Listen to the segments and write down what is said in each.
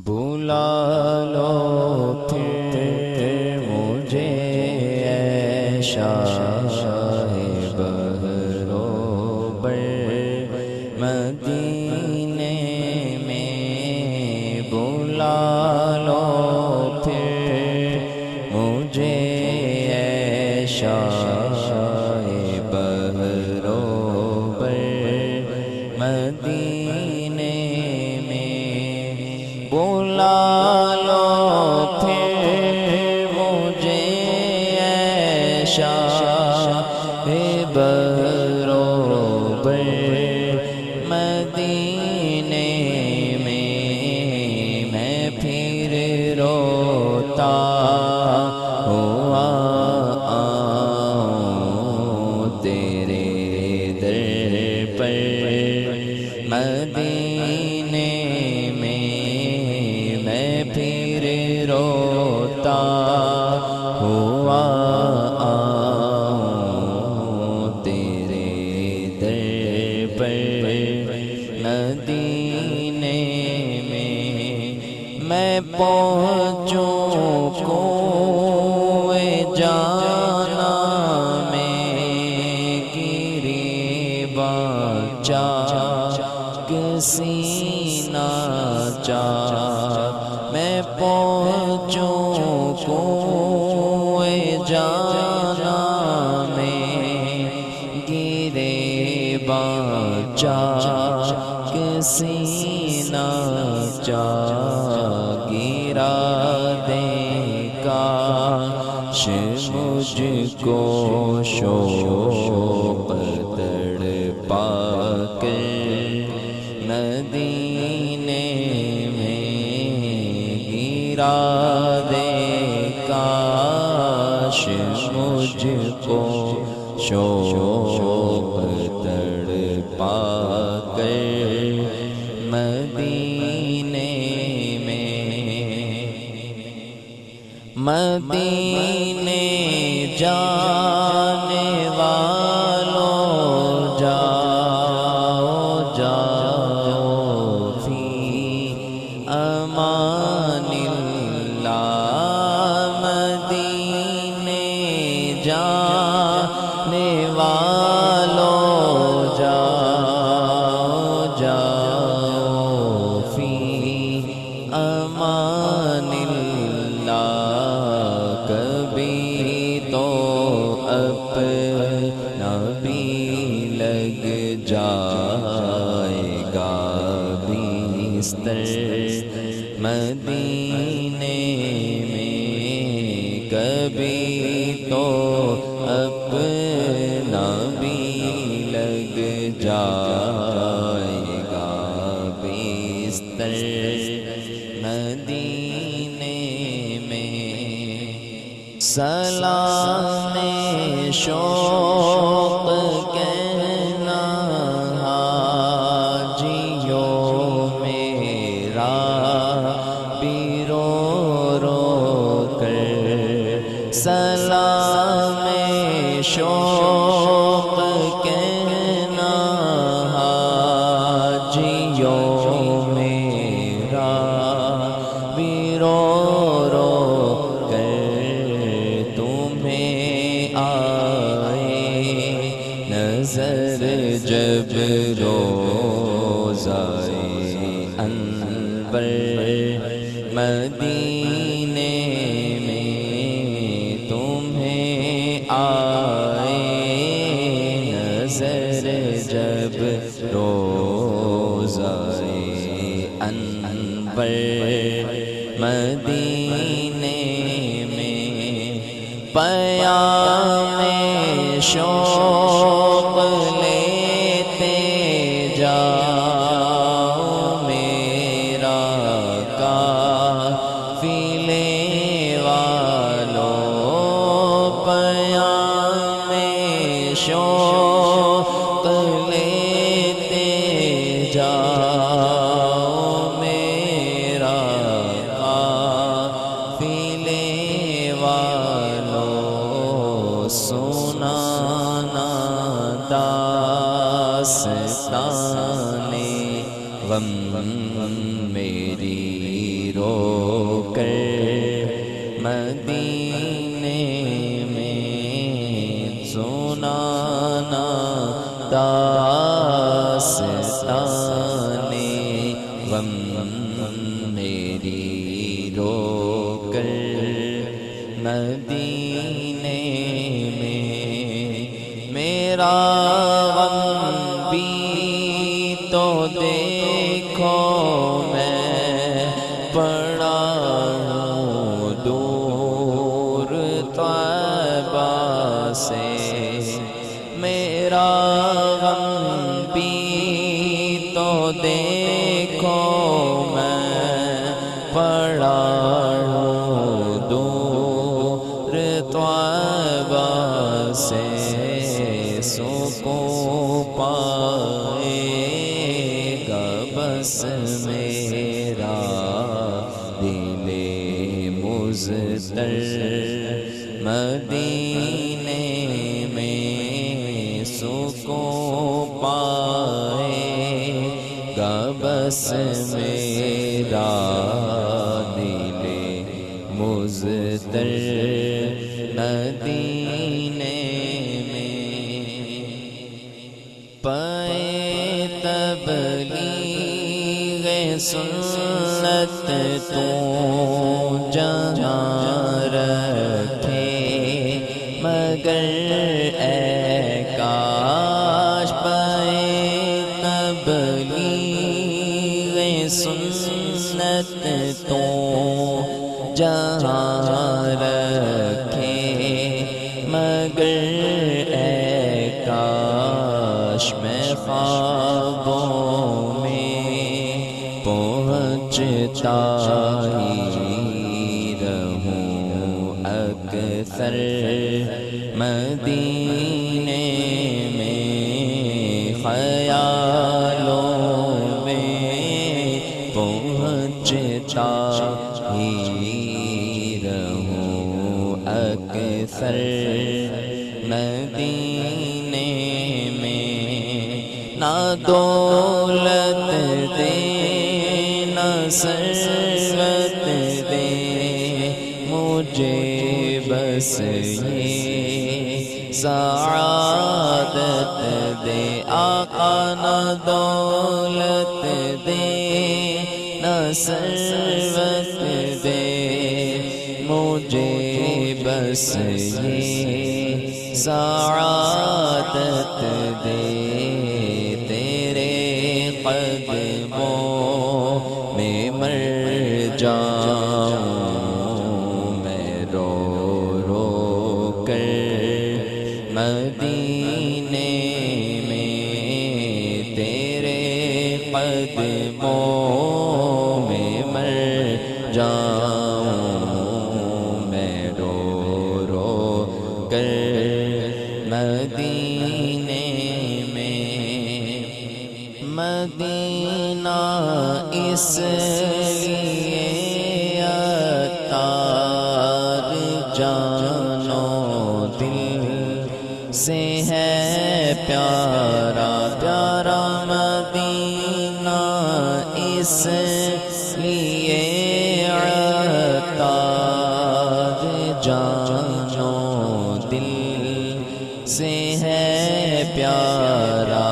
بلا لو پھر مجھے اے شاہ بحر و بر مدینے میں، بلا لو پھر مجھے اے شاہ بحر و بر مدینے میں، بلا لو پھر مجھے اے شاہ بحر و بر مدینے میں پھر روتا ہوا آؤں تیرے در پر مدینے میں پھر روتا ہوا آؤں تیرے در پر مدینے میں پہنچوں کوئے جانا میں گریباں چاک سینہ چاک، میں پہنچوں کوئے جانا میں گریباں چاک سینہ چاک، گرا دے کاش مجھ کو شوق تڑپا کر مدینے میں، گرا دے کاش مجھ کو شوق تڑپا کر مدینے میں، مدینے جانے والوں جاؤ جاؤ فی امان اللہ، مدینے جانے والوں جاؤ جاؤ فی امان اللہ، کبھی تو اپنا بھی لگ جائے گا بستر مدینے میں، کبھی تو اپنا بھی لگ جائے گا بستر مدینے میں، سلام شوق کہنا حاجیوں میرا بھی رو رو کر، سلام شوق کہنا حاجیوں میرا بھی رو رو نظر جب روضۂ انور مدینے میں تمہیں آئے نظر جب روضۂ انور مدینے میں، پیام شوق لیتے جاؤ میرا قافلے والوں، پیام شوق لیتے جاؤ میرا قافلے والوں، سنانا داستان غم میری رو کر مدینے میں سنانا داستان غم میری رو کر مدینے میں میرا غم بھی تو دیکھو میں پڑا ہوں دور طیبہ سے میرا غم بھی تو دیکھو میں پڑا ہوں دور طیبہ سے سکون پائے گا بس میرا دل مضطر مدینے میں سکون پائے گا بس میرا دل مضطر مدینے پائے تبلیغ سنت تو جہاں رکھے مگر اے کاش پائے تبلیغ سنت تو جہاں رکھے مگر اے کاش میں خوابوں میں پہنچتا ہی رہوں اکثر مدینے میں خیالوں میں پہنچتا ہی رہوں اکثر مدینے نہ دولت دے نہ ثروت دے مجھے بس یہ سعادت دے آقا نہ دولت دے نہ ثروت دے مجھے بس یہ سعادت دے قدموں میں مر جاؤں میں رو رو کر مدینے میں تیرے قدموں میں مر جاؤں میں رو رو کر مدینے مدینہ اس لیے عطار جانو دل سے ہے پیارا پیارا مدینہ اس لیے عطار جانو دل سے ہے پیارا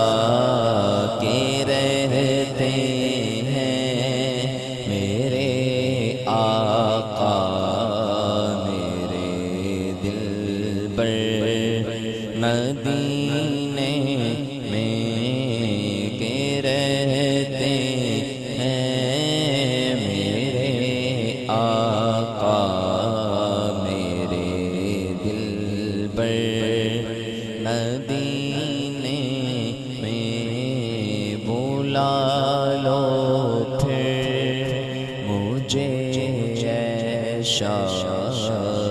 مدینے میں کے رہتے ہیں میرے آقا میرے دل پر مدینے میں بلا لو پھر مجھے شاہ